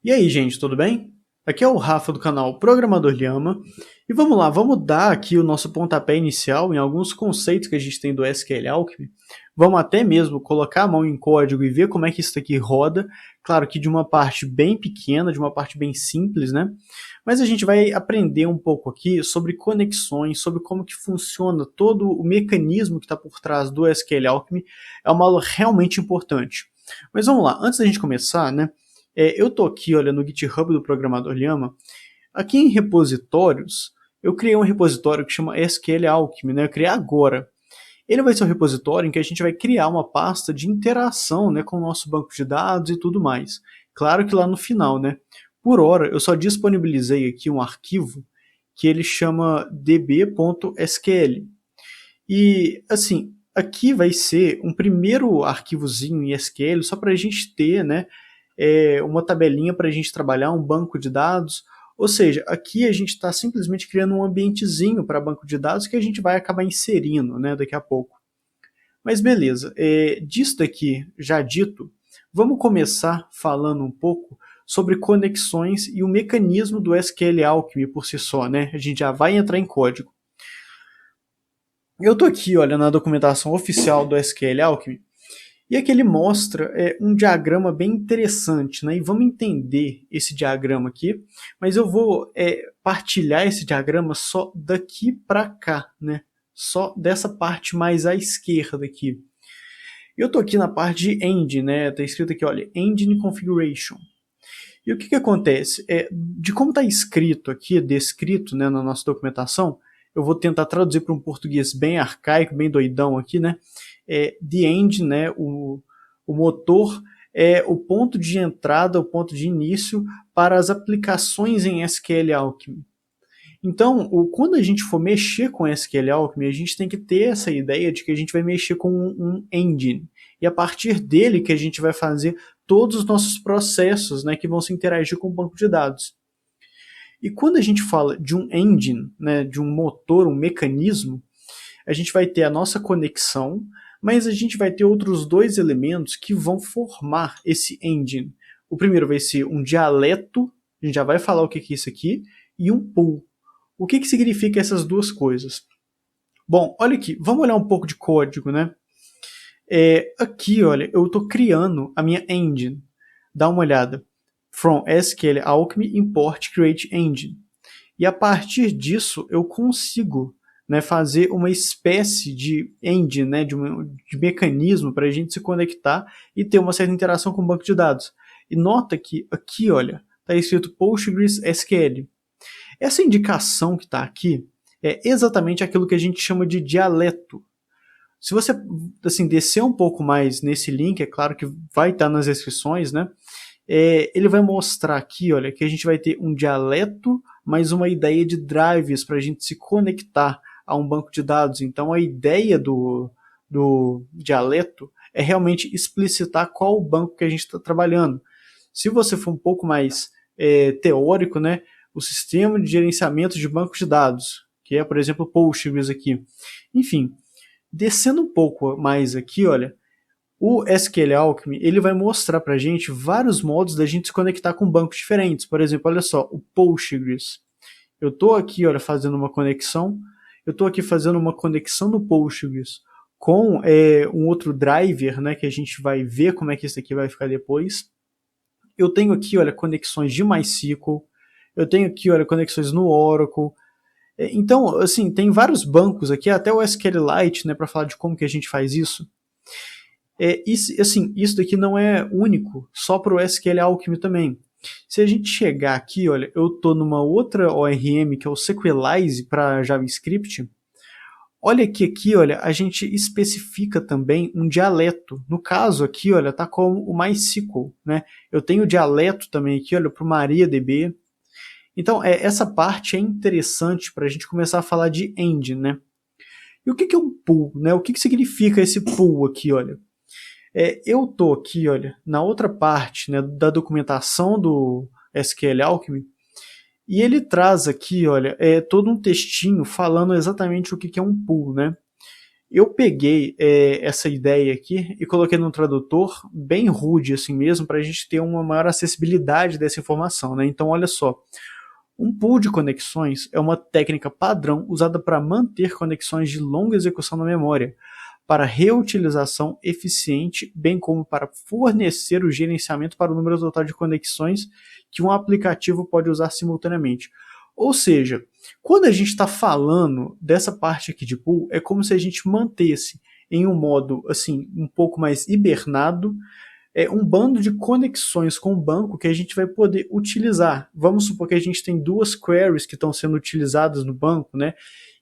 E aí, gente, tudo bem? Aqui é o Rafa do canal Programador Lhama. E vamos lá, vamos dar aqui o nosso pontapé inicial em alguns conceitos que a gente tem do SQL Alchemy. Vamos até mesmo colocar a mão em código e ver como é que isso aqui roda. Claro que de uma parte bem pequena, de uma parte bem simples, né? Mas a gente vai aprender um pouco aqui sobre conexões, sobre como que funciona todo o mecanismo que está por trás do SQL Alchemy. É uma aula realmente importante. Mas vamos lá, antes da gente começar, né? Eu estou aqui, olha, no GitHub do Programador Lhama. Aqui em repositórios, eu criei um repositório que chama SQL Alchemy, né? Eu criei agora. Ele vai ser um repositório em que a gente vai criar uma pasta de interação, né, com o nosso banco de dados e tudo mais. Claro que lá no final, né? Por hora, eu só disponibilizei aqui um arquivo que ele chama db.sql. E, assim, aqui vai ser um primeiro arquivozinho em SQL só para a gente ter, né, uma tabelinha para a gente trabalhar, um banco de dados. Ou seja, aqui a gente está simplesmente criando um ambientezinho para banco de dados que a gente vai acabar inserindo, né, daqui a pouco. Mas beleza, disso daqui já dito, vamos começar falando um pouco sobre conexões e o mecanismo do SQL Alchemy por si só, né? A gente já vai entrar em código. Eu estou aqui, olha, na documentação oficial do SQL Alchemy, e aqui ele mostra um diagrama bem interessante, né? E vamos entender esse diagrama aqui, mas eu vou partilhar esse diagrama só daqui para cá, né? Só dessa parte mais à esquerda aqui. Eu estou aqui na parte de Engine, né? Está escrito aqui, olha, Engine Configuration. E o que acontece? De como está escrito aqui, descrito, né, na nossa documentação, eu vou tentar traduzir para um português bem arcaico, bem doidão aqui, né? The Engine, né, o motor, é o ponto de entrada, o ponto de início para as aplicações em SQL Alchemy. Então, quando a gente for mexer com SQL Alchemy, a gente tem que ter essa ideia de que a gente vai mexer com um engine. E a partir dele que a gente vai fazer todos os nossos processos, né, que vão se interagir com o banco de dados. E quando a gente fala de um engine, né, de um motor, um mecanismo, a gente vai ter a nossa conexão, mas a gente vai ter outros dois elementos que vão formar esse engine. O primeiro vai ser um dialeto, a gente já vai falar o que é isso aqui, e um pool. O que significa essas duas coisas? Bom, olha aqui, vamos olhar um pouco de código, né? Aqui, olha, eu estou criando a minha engine. Dá uma olhada. From SQL Alchemy import create engine. E a partir disso eu consigo, né, fazer uma espécie de engine, né, de mecanismo para a gente se conectar e ter uma certa interação com o banco de dados. E nota que aqui, olha, está escrito PostgreSQL. Essa indicação que está aqui é exatamente aquilo que a gente chama de dialeto. Se você assim, descer um pouco mais nesse link, é claro que vai estar nas descrições, né? Ele vai mostrar aqui, olha, que a gente vai ter um dialeto, mais uma ideia de drives para a gente se conectar a um banco de dados. Então a ideia do dialeto é realmente explicitar qual o banco que a gente está trabalhando. Se você for um pouco mais teórico, né, o sistema de gerenciamento de bancos de dados, que é, por exemplo, o Postgres aqui. Enfim, descendo um pouco mais aqui, olha, o SQL Alchemy ele vai mostrar para a gente vários modos da gente se conectar com bancos diferentes. Por exemplo, olha só, o Postgres. Eu estou aqui, olha, fazendo uma conexão. Eu estou aqui fazendo uma conexão no Postgres com um outro driver, né, que a gente vai ver como é que isso aqui vai ficar depois. Eu tenho aqui, olha, conexões de MySQL. Eu tenho aqui, olha, conexões no Oracle. Então, assim, tem vários bancos aqui, até o SQLite, né, para falar de como que a gente faz isso. Isso daqui não é único, só para o SQL Alchemy também. Se a gente chegar aqui, olha, eu estou numa outra ORM, que é o Sequelize para JavaScript. Olha que aqui, olha, a gente especifica também um dialeto. No caso aqui, olha, tá como o MySQL, né? Eu tenho dialeto também aqui, olha, para o MariaDB. Então, essa parte é interessante para a gente começar a falar de engine, né? E o que é um pool, né? O que significa esse pool aqui, olha? Eu estou aqui, olha, na outra parte, né, da documentação do SQL Alchemy, e ele traz aqui, olha, todo um textinho falando exatamente o que é um pool, né? Eu peguei essa ideia aqui e coloquei num tradutor bem rude assim mesmo, para a gente ter uma maior acessibilidade dessa informação, né? Então olha só, um pool de conexões é uma técnica padrão usada para manter conexões de longa execução na memória, para reutilização eficiente, bem como para fornecer o gerenciamento para o número total de conexões que um aplicativo pode usar simultaneamente. Ou seja, quando a gente está falando dessa parte aqui de pool, é como se a gente mantesse em um modo assim um pouco mais hibernado um bando de conexões com o banco que a gente vai poder utilizar. Vamos supor que a gente tem duas queries que estão sendo utilizadas no banco, né?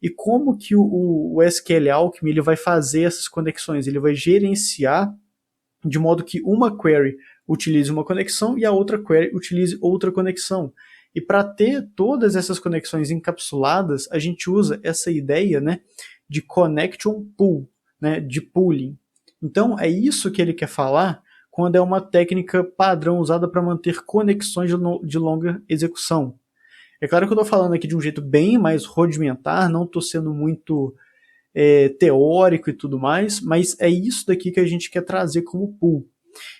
E como que o SQL Alchemy ele vai fazer essas conexões? Ele vai gerenciar de modo que uma query utilize uma conexão e a outra query utilize outra conexão. E para ter todas essas conexões encapsuladas, a gente usa essa ideia, né, de connection pool, né, de pooling. Então é isso que ele quer falar quando é uma técnica padrão usada para manter conexões de longa execução. É claro que eu estou falando aqui de um jeito bem mais rudimentar, não estou sendo muito teórico e tudo mais, mas é isso daqui que a gente quer trazer como pool.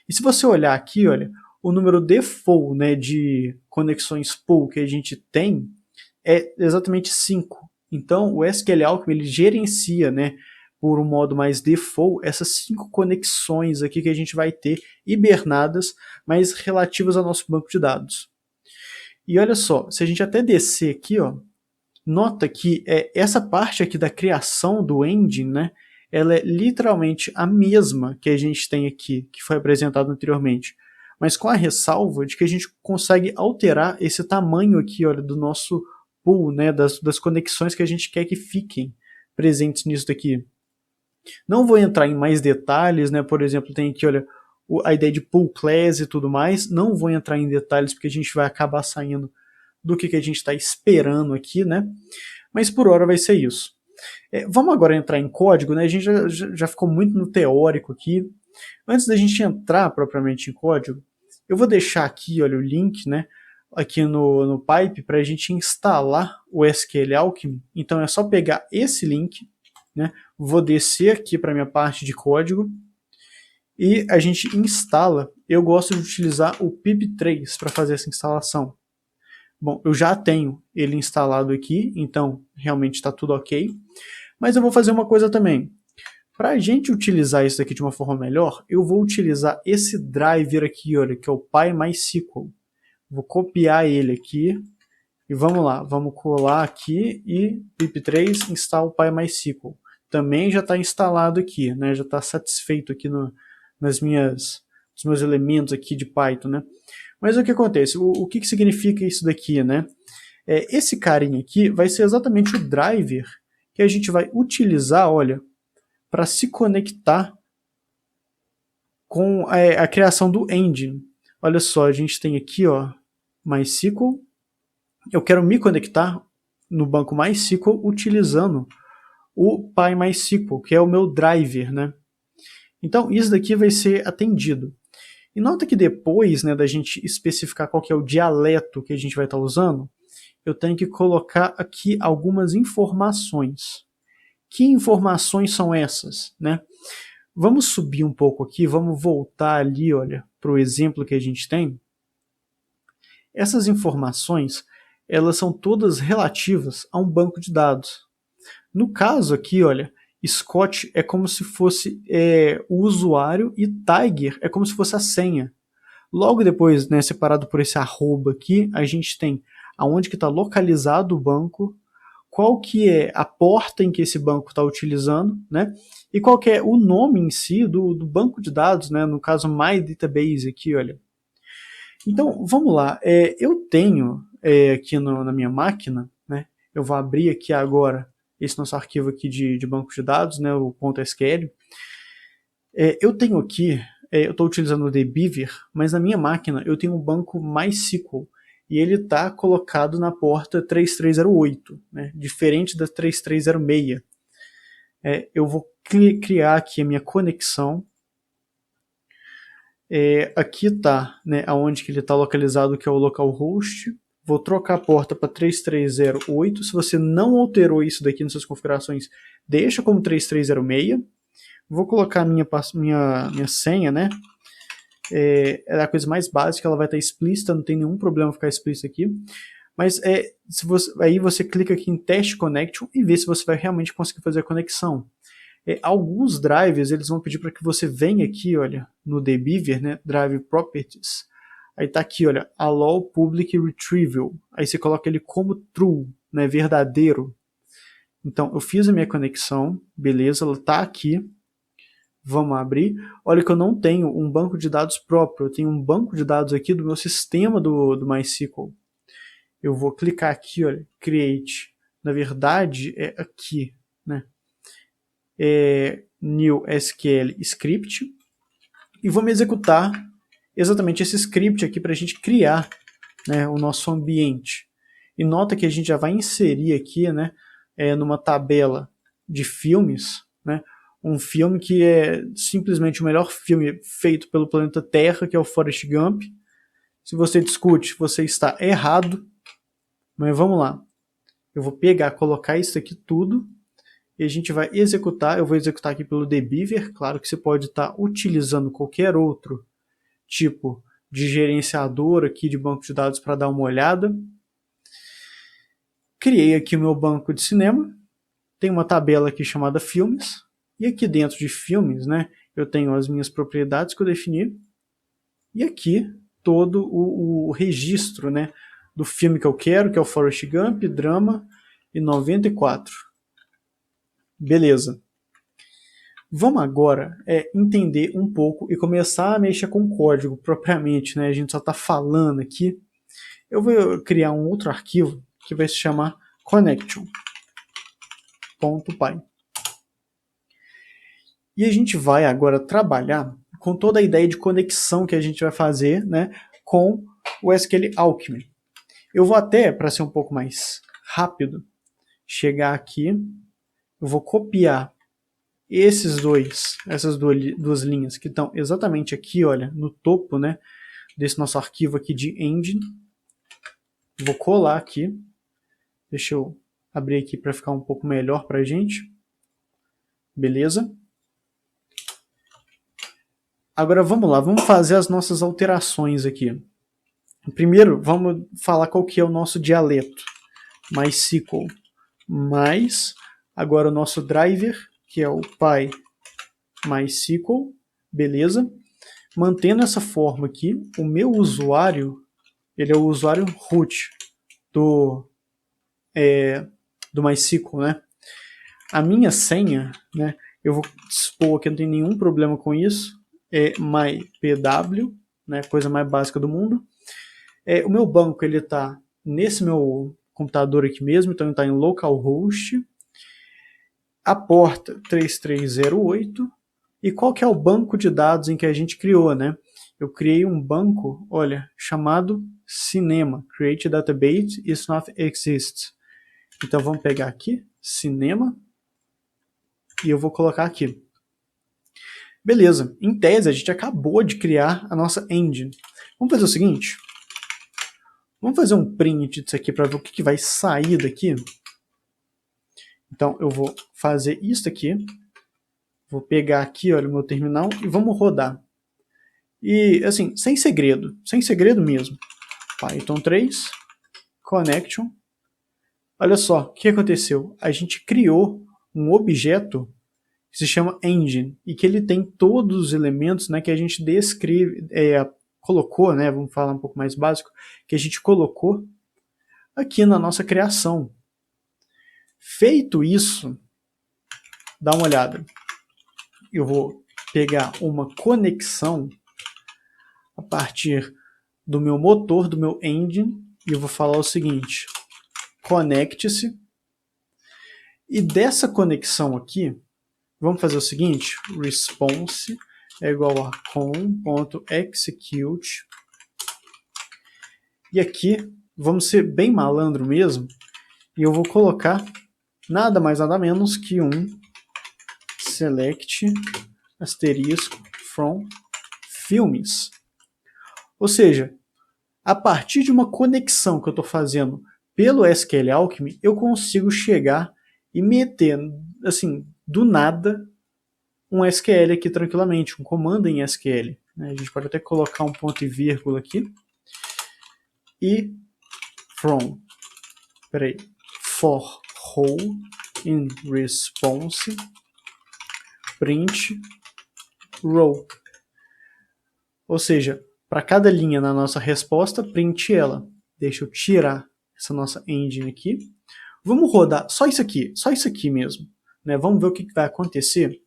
E se você olhar aqui, olha, o número default, né, de conexões pool que a gente tem é exatamente 5. Então o SQL Alchemy ele gerencia, né, por um modo mais default, essas 5 conexões aqui que a gente vai ter hibernadas, mas relativas ao nosso banco de dados. E olha só, se a gente até descer aqui, ó, nota que essa parte aqui da criação do engine, né, ela é literalmente a mesma que a gente tem aqui, que foi apresentado anteriormente, mas com a ressalva de que a gente consegue alterar esse tamanho aqui, olha, do nosso pool, né, das conexões que a gente quer que fiquem presentes nisso daqui. Não vou entrar em mais detalhes, né, por exemplo, tem aqui, olha, a ideia de pool class e tudo mais, não vou entrar em detalhes porque a gente vai acabar saindo do que a gente está esperando aqui, né? Mas por hora vai ser isso. Vamos agora entrar em código, né? A gente já ficou muito no teórico aqui. Antes da gente entrar propriamente em código, eu vou deixar aqui, olha, o link, né? Aqui no Pipe para a gente instalar o SQL Alchemy. Então é só pegar esse link, né? Vou descer aqui para a minha parte de código e a gente instala. Eu gosto de utilizar o pip3 para fazer essa instalação. Bom, eu já tenho ele instalado aqui, então realmente está tudo ok. Mas eu vou fazer uma coisa também. Para a gente utilizar isso aqui de uma forma melhor, eu vou utilizar esse driver aqui, olha, que é o PyMySQL. Vou copiar ele aqui e vamos lá, vamos colar aqui e pip3 install PyMySQL. Também já está instalado aqui, né? Já está satisfeito aqui nos meus elementos aqui de Python, né? Mas o que acontece? O que significa isso daqui, né? Esse carinha aqui vai ser exatamente o driver que a gente vai utilizar, olha, para se conectar com a criação do engine. Olha só, a gente tem aqui, ó, MySQL. Eu quero me conectar no banco MySQL utilizando o PyMySQL, que é o meu driver, né? Então, isso daqui vai ser atendido. E nota que depois, né, da gente especificar qual que é o dialeto que a gente vai estar usando, eu tenho que colocar aqui algumas informações. Que informações são essas, né? Vamos subir um pouco aqui, vamos voltar ali, olha, para o exemplo que a gente tem. Essas informações, elas são todas relativas a um banco de dados. No caso aqui, olha, Scott é como se fosse o usuário e Tiger é como se fosse a senha. Logo depois, né, separado por esse arroba aqui, a gente tem aonde que está localizado o banco, qual que é a porta em que esse banco está utilizando, né, e qual que é o nome em si do banco de dados, né, no caso My Database aqui, olha. Então, vamos lá, eu tenho aqui na minha máquina, né, eu vou abrir aqui agora esse nosso arquivo aqui de banco de dados, né, o .sql. Eu tenho aqui, eu estou utilizando o dbeaver, mas na minha máquina eu tenho um banco MySQL e ele está colocado na porta 3308, né, diferente da 3306. Eu vou criar aqui a minha conexão. Aqui está, né, aonde que ele está localizado, que é o localhost. Vou trocar a porta para 3308. Se você não alterou isso daqui nas suas configurações, deixa como 3306. Vou colocar a minha senha, né? É a coisa mais básica, ela vai estar explícita, não tem nenhum problema ficar explícita aqui. Mas aí você clica aqui em Test Connection e vê se você vai realmente conseguir fazer a conexão. Alguns drivers eles vão pedir para que você venha aqui, olha, no dbeaver, né, Drive Properties. Aí tá aqui, olha, Allow Public Retrieval. Aí você coloca ele como true, né, verdadeiro. Então eu fiz a minha conexão, beleza, ela tá aqui. Vamos abrir. Olha que eu não tenho um banco de dados próprio, eu tenho um banco de dados aqui do meu sistema do MySQL. Eu vou clicar aqui, olha, Create. Na verdade, é aqui, né? New SQL Script. E vamos executar exatamente esse script aqui para a gente criar, né, o nosso ambiente. E nota que a gente já vai inserir aqui, né, numa tabela de filmes, né, um filme que é simplesmente o melhor filme feito pelo planeta Terra, que é o Forrest Gump. Se você discute, você está errado. Mas vamos lá. Eu vou pegar, colocar isso aqui tudo e a gente vai executar. Eu vou executar aqui pelo dbeaver. Claro que você pode estar utilizando qualquer outro tipo de gerenciador aqui de banco de dados para dar uma olhada. Criei aqui o meu banco de cinema. Tem uma tabela aqui chamada filmes. E aqui dentro de filmes, né, eu tenho as minhas propriedades que eu defini. E aqui todo o registro, né, do filme que eu quero, que é o Forrest Gump, drama e 94. Beleza. Vamos agora entender um pouco e começar a mexer com o código propriamente, né? A gente só está falando aqui. Eu vou criar um outro arquivo que vai se chamar connection.py. E a gente vai agora trabalhar com toda a ideia de conexão que a gente vai fazer, né, com o SQL Alchemy. Eu vou até, para ser um pouco mais rápido, chegar aqui, eu vou copiar essas duas linhas que estão exatamente aqui, olha, no topo, né, desse nosso arquivo aqui de engine. Vou colar aqui. Deixa eu abrir aqui para ficar um pouco melhor para a gente. Beleza? Agora vamos lá, vamos fazer as nossas alterações aqui. Primeiro, vamos falar qual que é o nosso dialeto. MySQL mais, agora o nosso driver, que é o PyMySQL, beleza? Mantendo essa forma aqui, o meu usuário, ele é o usuário root do MySQL, né? A minha senha, né, eu vou expor que não tem nenhum problema com isso, é mypw, né, coisa mais básica do mundo. O meu banco ele está nesse meu computador aqui mesmo, então ele está em localhost. A porta 3308. E qual que é o banco de dados em que a gente criou, né? Eu criei um banco, olha, chamado Cinema. Create database is not exist. Então vamos pegar aqui, Cinema, e eu vou colocar aqui. Beleza, em tese a gente acabou de criar a nossa engine. Vamos fazer o seguinte, vamos fazer um print disso aqui para ver o que vai sair daqui. Então eu vou fazer isso aqui, vou pegar aqui, olha, o meu terminal e vamos rodar. E assim, sem segredo mesmo. Python 3, connection. Olha só, o que aconteceu? A gente criou um objeto que se chama engine e que ele tem todos os elementos, né, que a gente colocou, né, vamos falar um pouco mais básico, que a gente colocou aqui na nossa criação. Feito isso, dá uma olhada. Eu vou pegar uma conexão a partir do meu motor, do meu engine, e eu vou falar o seguinte, conecte-se. E dessa conexão aqui, vamos fazer o seguinte, response é igual a com.execute. E aqui, vamos ser bem malandro mesmo, e eu vou colocar nada mais nada menos que um select asterisco from filmes. Ou seja, a partir de uma conexão que eu estou fazendo pelo SQL Alchemy, eu consigo chegar e meter, assim, do nada, um SQL aqui tranquilamente, um comando em SQL. A gente pode até colocar um ponto e vírgula aqui. E from, for row in response print row. Ou seja, para cada linha na nossa resposta, print ela. Deixa eu tirar essa nossa engine aqui. Vamos rodar só isso aqui mesmo. Né? Vamos ver o que vai acontecer.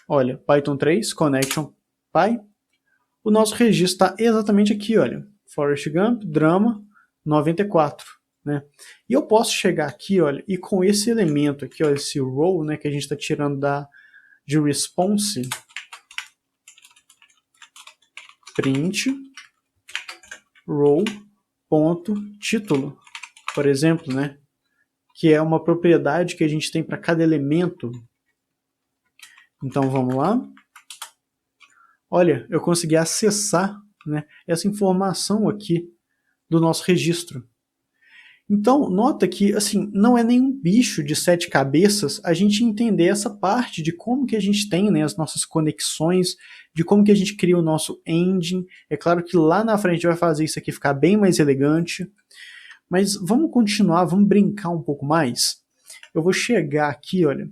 Olha, Python 3, connection py. O nosso registro está exatamente aqui, olha. Forrest Gump, drama, 94. Né? E eu posso chegar aqui, olha, e com esse elemento aqui, ó, esse row, né, que a gente está tirando de response, print row.título, por exemplo, né, que é uma propriedade que a gente tem para cada elemento. Então vamos lá. Olha, eu consegui acessar, né, essa informação aqui do nosso registro. Então, nota que, assim, não é nenhum bicho de 7 cabeças a gente entender essa parte de como que a gente tem, né, as nossas conexões, de como que a gente cria o nosso engine. É claro que lá na frente vai fazer isso aqui ficar bem mais elegante. Mas vamos continuar, vamos brincar um pouco mais. Eu vou chegar aqui, olha,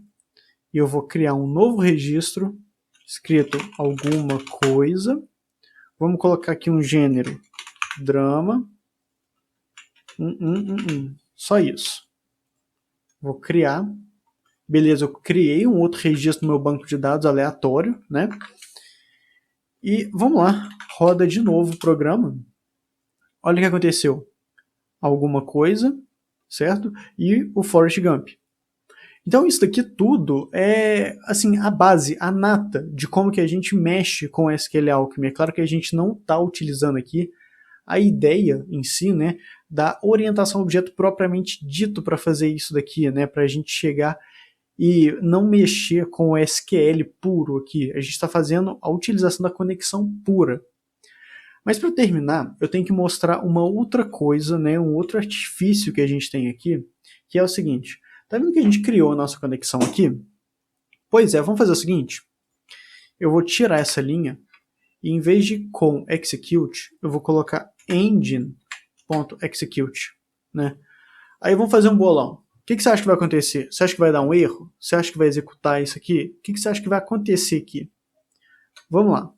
e eu vou criar um novo registro, escrito alguma coisa. Vamos colocar aqui um gênero, drama. Só isso. Vou criar. Beleza, eu criei um outro registro no meu banco de dados aleatório, né? E vamos lá, roda de novo o programa. Olha o que aconteceu. Alguma coisa, certo? E o Forrest Gump. Então isso daqui tudo é assim, a base, a nata de como que a gente mexe com o SQL Alchemy. É claro que a gente não está utilizando aqui a ideia em si, né, da orientação ao objeto propriamente dito para fazer isso daqui, né, para a gente chegar e não mexer com o SQL puro aqui. A gente está fazendo a utilização da conexão pura. Mas para terminar, eu tenho que mostrar uma outra coisa, né, um outro artifício que a gente tem aqui, que é o seguinte. Tá vendo que a gente criou a nossa conexão aqui? Pois é, vamos fazer o seguinte. Eu vou tirar essa linha e em vez de com execute, eu vou colocar engine.execute, né? Aí vamos fazer um bolão. O que você acha que vai acontecer? Você acha que vai dar um erro? Você acha que vai executar isso aqui? O que você acha que vai acontecer aqui? Vamos lá.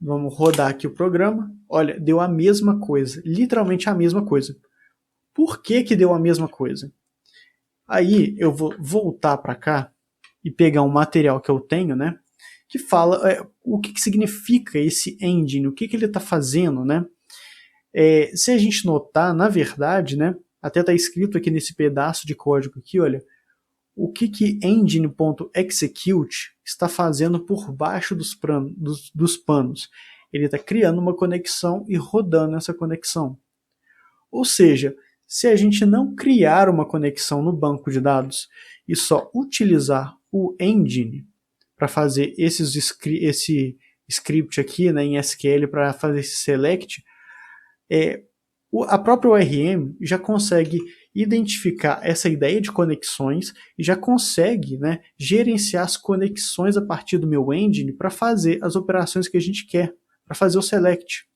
Vamos rodar aqui o programa. Olha, deu a mesma coisa. Literalmente a mesma coisa. Por que que deu a mesma coisa? Aí eu vou voltar para cá e pegar um material que eu tenho, né? Que fala o que significa esse engine, o que ele está fazendo, né? Se a gente notar, na verdade, né? Até está escrito aqui nesse pedaço de código aqui, olha, o que engine.execute está fazendo por baixo dos panos. Ele está criando uma conexão e rodando essa conexão. Ou seja, se a gente não criar uma conexão no banco de dados e só utilizar o engine para fazer esse script aqui, né, em SQL para fazer esse select, a própria ORM já consegue identificar essa ideia de conexões e já consegue, né, gerenciar as conexões a partir do meu engine para fazer as operações que a gente quer, para fazer o select.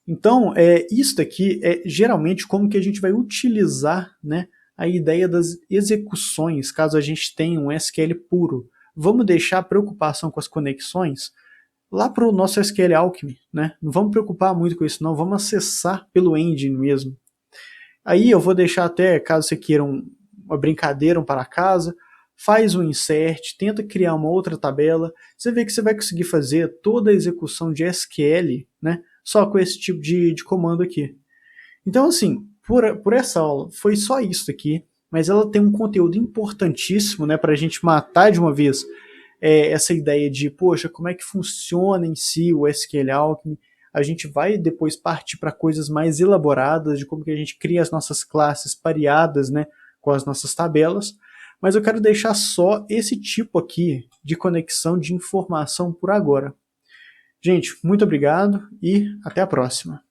Então, isso daqui é geralmente como que a gente vai utilizar, né, a ideia das execuções, caso a gente tenha um SQL puro. Vamos deixar a preocupação com as conexões lá para o nosso SQL Alchemy, né? Não vamos preocupar muito com isso não, vamos acessar pelo engine mesmo. Aí eu vou deixar até, caso você queira uma brincadeira, um para casa, faz um insert, tenta criar uma outra tabela, você vê que você vai conseguir fazer toda a execução de SQL, né? Só com esse tipo de comando aqui. Então assim, por essa aula, foi só isso aqui, mas ela tem um conteúdo importantíssimo, né, para a gente matar de uma vez essa ideia de, poxa, como é que funciona em si o SQL Alchemy. A gente vai depois partir para coisas mais elaboradas, de como que a gente cria as nossas classes pareadas, né, com as nossas tabelas, mas eu quero deixar só esse tipo aqui de conexão de informação por agora. Gente, muito obrigado e até a próxima.